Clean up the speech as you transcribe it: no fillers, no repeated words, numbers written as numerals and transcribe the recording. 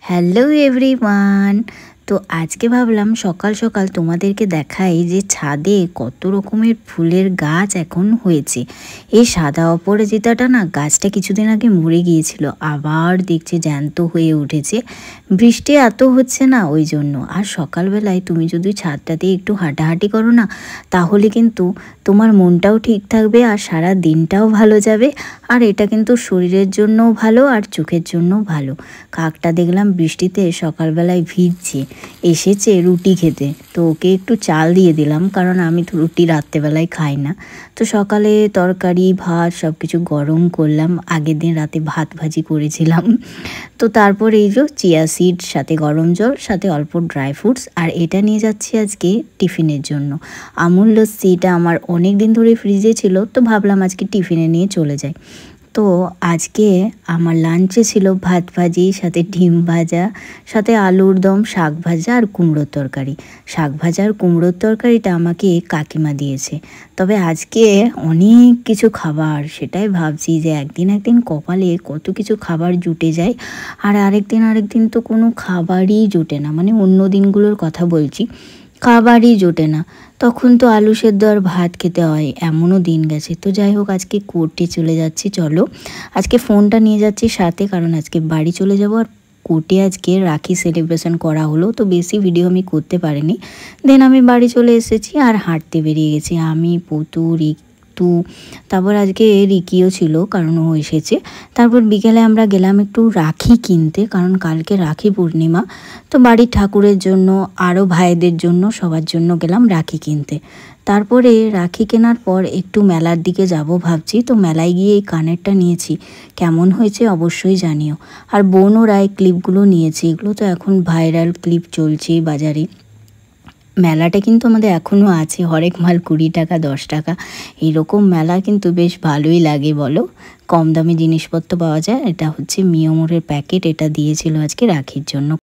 Hello everyone. তো আজকে ভাবলাম সকাল সকাল তোমাদেরকে দেখাই যে ছাদে কত রকমের ফুলের গাছ এখন হয়েছে। এই সাদা অপরাজিতাটা না, গাছটা কিছুদিন আগে মরে গিয়েছিল, আবার দেখছি জ্যান্ত হয়ে উঠেছে। বৃষ্টি এত হচ্ছে না ওই জন্য। আর সকালবেলায় তুমি যদি ছাদটাতে একটু হাঁটাহাঁটি করো না, তাহলে কিন্তু তোমার মনটাও ঠিক থাকবে আর সারা দিনটাও ভালো যাবে। আর এটা কিন্তু শরীরের জন্যও ভালো আর চোখের জন্যও ভালো। কাকটা দেখলাম বৃষ্টিতে সকালবেলায় ভিজছে, এসেছে রুটি খেতে, তো ওকে একটু চাল দিয়ে দিলাম, কারণ আমি তো রুটি রাত্রেবেলায় খাই না। তো সকালে তরকারি ভাত সব কিছু গরম করলাম, আগের দিন রাতে ভাত ভাজি করেছিলাম। তো তারপর এই যে চিয়া সিড, সাথে গরম জল, সাথে অল্প ড্রাই ফ্রুটস, আর এটা নিয়ে যাচ্ছি আজকে টিফিনের জন্য। আমুল লস্যিটা আমার অনেক দিন ধরে ফ্রিজে ছিল, তো ভাবলাম আজকে টিফিনে নিয়ে চলে যাই। তো আজকে আমার লাঞ্চে ছিল ভাত ভাজি, সাথে ডিম ভাজা, সাথে আলুর দম, শাক ভাজা আর কুমড়োর তরকারি। শাক ভাজা আর কুমড়োর তরকারিটা আমাকে কাকিমা দিয়েছে। তবে আজকে অনেক কিছু খাবার, সেটাই ভাবছি যে একদিন একদিন কপালে কত কিছু খাবার জুটে যায়, আর আরেকদিন তো কোনো খাবারই জুটে না। মানে অন্য দিনগুলোর কথা বলছি, খাবারই জোটে না। তখন তো আলু সেদ্ধ আর ভাত খেতে হয়, এমনও দিন গেছে। তো যাই হোক, আজকে কোর্টে চলে যাচ্ছি, চলো। আজকে ফোনটা নিয়ে যাচ্ছি সাথে, কারণ আজকে বাড়ি চলে যাব। আর কোর্টে আজকে রাখি সেলিব্রেশন করা হলো, তো বেশি ভিডিও আমি করতে পারিনি। দেন আমি বাড়ি চলে এসেছি আর হাঁটতে বেরিয়ে গেছি আমি, পুতু, রিতু, তারপর আজকে রিকিও ছিল কারণ ও এসেছে। তারপর বিকেলে আমরা গেলাম একটু রাখি কিনতে, কারণ কালকে রাখি পূর্ণিমা। তো বাড়ির ঠাকুরের জন্য, আরও ভাইদের জন্য, সবার জন্য গেলাম রাখি কিনতে। তারপরে রাখি কেনার পর একটু মেলার দিকে যাব ভাবছি। তো মেলায় গিয়ে এই কানেরটা নিয়েছি, কেমন হয়েছে অবশ্যই জানিও। আর বোন ওরা এই ক্লিপগুলো নিয়েছে, এগুলো তো এখন ভাইরাল ক্লিপ চলছে বাজারে। মেলাটা কিন্তু আমাদের এখনও আছে, হরেক মাল 20 টাকা 10 টাকা এইরকম মেলা, কিন্তু বেশ ভালোই লাগে বলো, কম দামে জিনিসপত্র পাওয়া যায়। এটা হচ্ছে মিয়মোরের প্যাকেট, এটা দিয়েছিল আজকে রাখির জন্য।